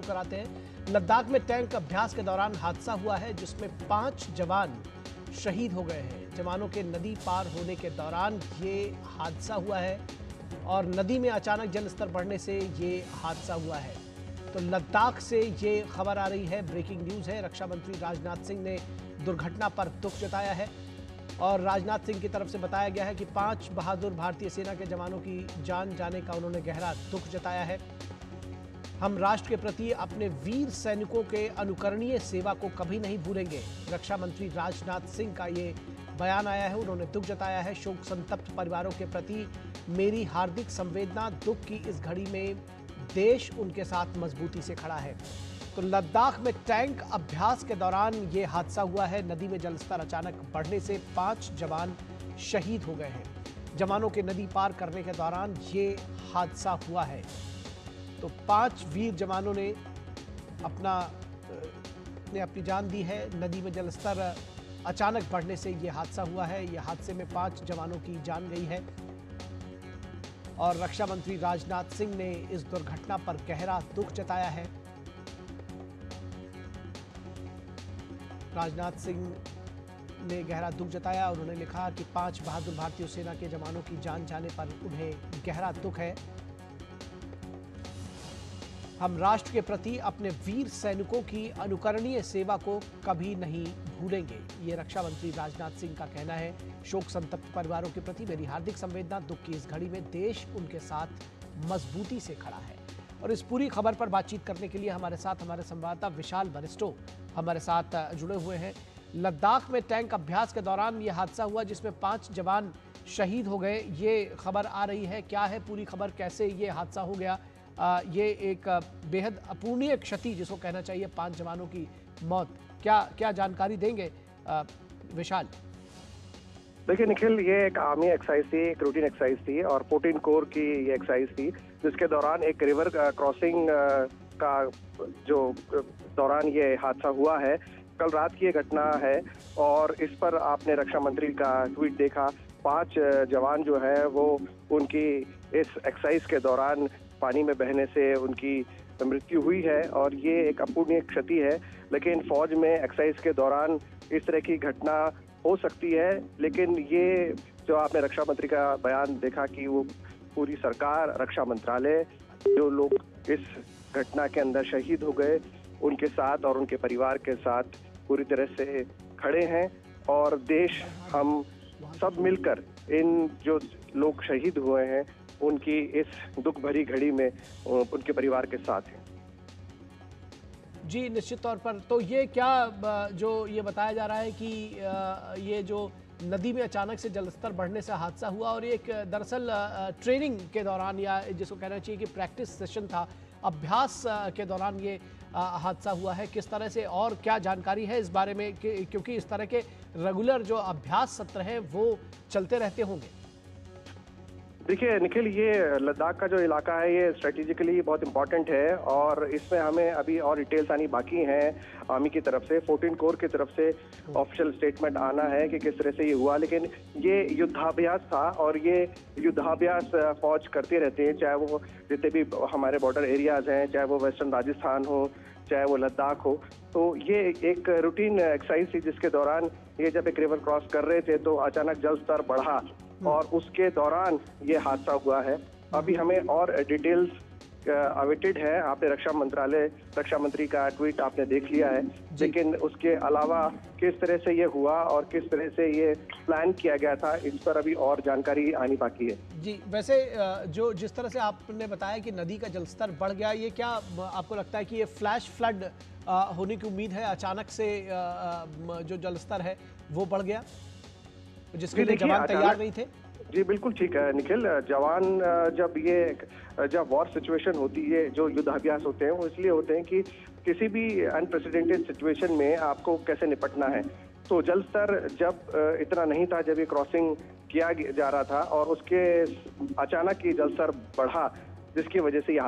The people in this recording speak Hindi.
कराते हैं। लद्दाख में टैंक अभ्यास के दौरान हादसा हुआ है जिसमें 5 जवान शहीद हो गए हैं। जवानों के नदी पार होने के दौरान ये हादसा हुआ है और नदी में अचानक जल स्तर बढ़ने से ये हादसा हुआ है। तो लद्दाख से ये खबर आ रही है, ब्रेकिंग न्यूज़ है। रक्षा मंत्री राजनाथ सिंह ने दुर्घटना पर दुख जताया है और राजनाथ सिंह की तरफ से बताया गया है कि 5 बहादुर भारतीय सेना के जवानों की जान जाने का उन्होंने गहरा दुख जताया है। हम राष्ट्र के प्रति अपने वीर सैनिकों के अनुकरणीय सेवा को कभी नहीं भूलेंगे। रक्षा मंत्री राजनाथ सिंह का ये बयान आया है, उन्होंने दुख जताया है। शोक संतप्त परिवारों के प्रति मेरी हार्दिक संवेदना। दुख की इस घड़ी में देश उनके साथ मजबूती से खड़ा है। तो लद्दाख में टैंक अभ्यास के दौरान ये हादसा हुआ है। नदी में जलस्तर अचानक बढ़ने से 5 जवान शहीद हो गए हैं। जवानों के नदी पार करने के दौरान ये हादसा हुआ है। तो 5 वीर जवानों ने अपनी जान दी है। नदी में जलस्तर अचानक बढ़ने से ये हादसा हुआ है। ये हादसे में 5 जवानों की जान गई है और रक्षा मंत्री राजनाथ सिंह ने इस दुर्घटना पर गहरा दुख जताया है। राजनाथ सिंह ने गहरा दुख जताया। उन्होंने लिखा कि 5 बहादुर भारतीय सेना के जवानों की जान जाने पर उन्हें गहरा दुख है। हम राष्ट्र के प्रति अपने वीर सैनिकों की अनुकरणीय सेवा को कभी नहीं भूलेंगे, ये रक्षा मंत्री राजनाथ सिंह का कहना है। शोक संतप्त परिवारों के प्रति मेरी हार्दिक संवेदना। दुख की इस घड़ी में देश उनके साथ मजबूती से खड़ा है। और इस पूरी खबर पर बातचीत करने के लिए हमारे साथ हमारे संवाददाता विशाल बरिस्टो हमारे साथ जुड़े हुए हैं। लद्दाख में टैंक अभ्यास के दौरान ये हादसा हुआ जिसमें 5 जवान शहीद हो गए, ये खबर आ रही है। क्या है पूरी खबर, कैसे ये हादसा हो गया? ये एक बेहद अपूरणीय क्षति जिसको कहना चाहिए, 5 जवानों की मौत। क्या जानकारी देंगे विशाल? देखिए निखिल, ये एक आर्मी एक्सरसाइज थी, एक रूटीन एक्सरसाइज थी और 14 कोर की ये एक्सरसाइज थी जिसके दौरान एक रिवर क्रॉसिंग का जो दौरान ये हादसा हुआ है। कल रात की ये घटना है और इस पर आपने रक्षा मंत्री का ट्वीट देखा। 5 जवान जो है वो उनकी इस एक्सरसाइज के दौरान पानी में बहने से उनकी मृत्यु हुई है और ये एक अपूरणीय क्षति है। लेकिन फौज में एक्सरसाइज के दौरान इस तरह की घटना हो सकती है, लेकिन ये जो आपने रक्षा मंत्री का बयान देखा कि वो पूरी सरकार, रक्षा मंत्रालय, जो लोग इस घटना के अंदर शहीद हो गए उनके साथ और उनके परिवार के साथ पूरी तरह से खड़े हैं और देश, हम सब मिलकर इन जो लोग शहीद हुए हैं उनकी इस दुख भरी घड़ी में उनके परिवार के साथ हैं। जी निश्चित तौर पर। तो ये क्या जो ये बताया जा रहा है कि ये जो नदी में अचानक से जलस्तर बढ़ने से हादसा हुआ और एक दरअसल ट्रेनिंग के दौरान, या जिसको कहना चाहिए कि प्रैक्टिस सेशन था, अभ्यास के दौरान ये हादसा हुआ है। किस तरह से और क्या जानकारी है इस बारे में, क्योंकि इस तरह के रेगुलर जो अभ्यास सत्र हैं वो चलते रहते होंगे? देखिए निखिल, ये लद्दाख का जो इलाका है ये स्ट्रेटेजिकली बहुत इंपॉर्टेंट है और इसमें हमें अभी और डिटेल्स आनी बाकी हैं। आर्मी की तरफ से 14 कोर की तरफ से ऑफिशियल स्टेटमेंट आना है कि किस तरह से ये हुआ। लेकिन ये युद्धाभ्यास था और ये युद्धाभ्यास फौज करते रहते हैं, चाहे वो जितने भी हमारे बॉर्डर एरियाज हैं, चाहे वो वेस्टर्न राजस्थान हो, चाहे वो लद्दाख हो। तो ये एक रूटीन एक्सरसाइज थी जिसके दौरान ये जब एक रिवर क्रॉस कर रहे थे तो अचानक जल स्तर बढ़ा और उसके दौरान ये हादसा हुआ है। अभी हमें और डिटेल्स अवेटेड है। आपने रक्षा मंत्री का ट्वीट आपने देख लिया है, लेकिन उसके अलावा किस तरह से ये हुआ और किस तरह से ये प्लान किया गया था, इस पर अभी और जानकारी आनी बाकी है। जी, वैसे जो जिस तरह से आपने बताया कि नदी का जलस्तर बढ़ गया, ये क्या आपको लगता है कि ये फ्लैश फ्लड होने की उम्मीद है? अचानक से जो जलस्तर है वो बढ़ गया जिसके लिए जवान तैयार नहीं थे? जी बिल्कुल ठीक है निखिल। जवान जब वॉर सिचुएशन होती है, जो युद्धाभ्यास होते हैं वो इसलिए होते हैं कि किसी भी अनप्रेसिडेंटेड सिचुएशन में आपको कैसे निपटना है। तो जल स्तर जब इतना नहीं था जब ये क्रॉसिंग किया जा रहा था और उसके अचानक ही जल स्तर बढ़ा जिसकी वजह से यह